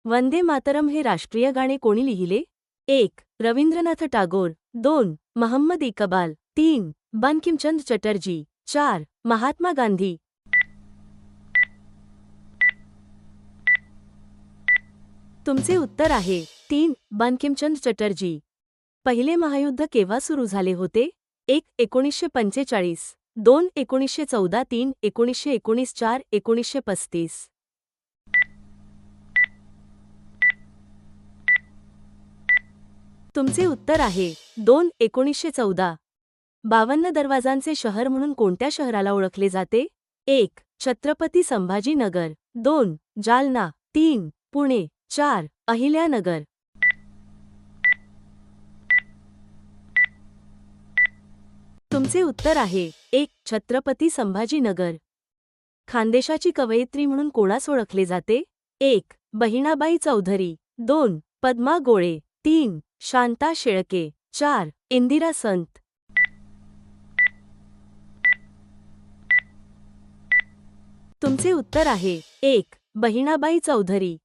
वंदे मातरम हे राष्ट्रीय गाणे कोणी लिहिले? 1. रवींद्रनाथ टागोर. 2. मोहम्मद इकबाल. 3. बंकिमचंद्र चटर्जी. 4. महात्मा गांधी. तुमचे उत्तर आहे 3. बंकिमचंद्र चटर्जी. पहिले महायुद्ध केव्हा सुरू झाले होते? 1. 1945. 2. 1914. 3. 1919. 4. 1935. तुमचे उत्तर आहे 2. 1914. 52 दरवाजांचे शहर म्हणून कोणत्या शहराला ओळखले जाते? 1. छत्रपती संभाजीनगर. 2. जालना. 3. पुणे. 4. अहिल्यानगर. तुमचे उत्तर आहे 1. छत्रपती संभाजीनगर. खानदेशाची कवयित्री म्हणून कोणास ओळखले जाते? 1. बहिणाबाई चौधरी. 2. पद्मा गोळे. 3. शांता शेळके. 4. इंदिरा संत. तुमचे उत्तर आहे 1. बहिणाबाई चौधरी.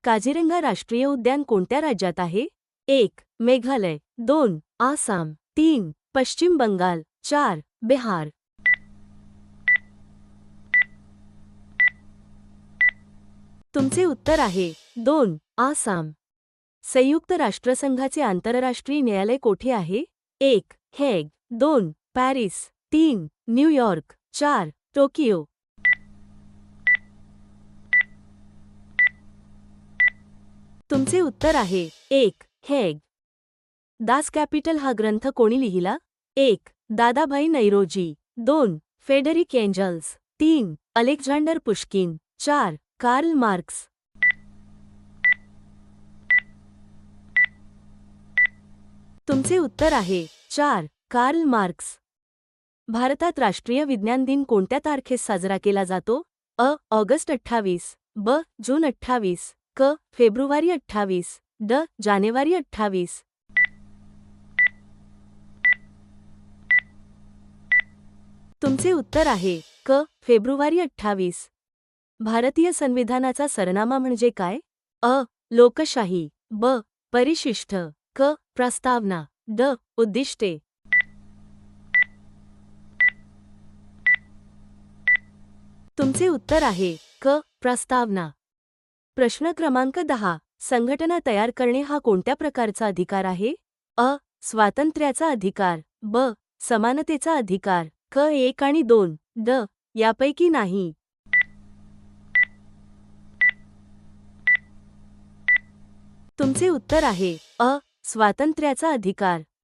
काझीरंगा राष्ट्रीय उद्यान कोणत्या राज्यात आहे? 1. मेघालय. 2. आसाम. 3. पश्चिम बंगाल. 4. बिहार. तुमचे उत्तर आहे 2. आसाम. संयुक्त राष्ट्रसंघाचे आंतरराष्ट्रीय न्यायालय कोठे आहे? 1. हेग. 2. पॅरिस. 3. न्यूयॉर्क. 4. टोकियो. तुमचे उत्तर आहे 1. हेग. दास कॅपिटल हा ग्रंथ कोणी लिहिला? 1. Dadabhai Naoroji. 2. Frederick Engels. 3. Alexander Pushkin. 4. Karl Marx. तुमचे उत्तर आहे 4. Karl Marx. भारतात राष्ट्रीय विज्ञान दिन कोणत्या तारखेस साजरा केला जातो? अ. ऑगस्ट 28. ब. जून 28. क. फेब्रुवारी 28. ड. जानेवारी 28. तुमचे उत्तर आहे क. फेब्रुवारी 28. भारतीय संविधानाचा सरनामा म्हणजे काय? अ. लोकशाही. ब. परिशिष्ट. क. प्रस्तावना. ड. उद्दिष्टे. तुमचे उत्तर आहे क. प्रस्तावना. प्रश्न क्रमांक 10. संघटना तयार करणे हा कोणत्या प्रकारचा अधिकार आहे? अ. स्वातंत्र्याचा अधिकार. ब. समानतेचा अधिकार. क. 1 आणि 2. ड. यापैकी नाही. तुमचे उत्तर आहे अ. स्वातंत्र्याचा अधिकार.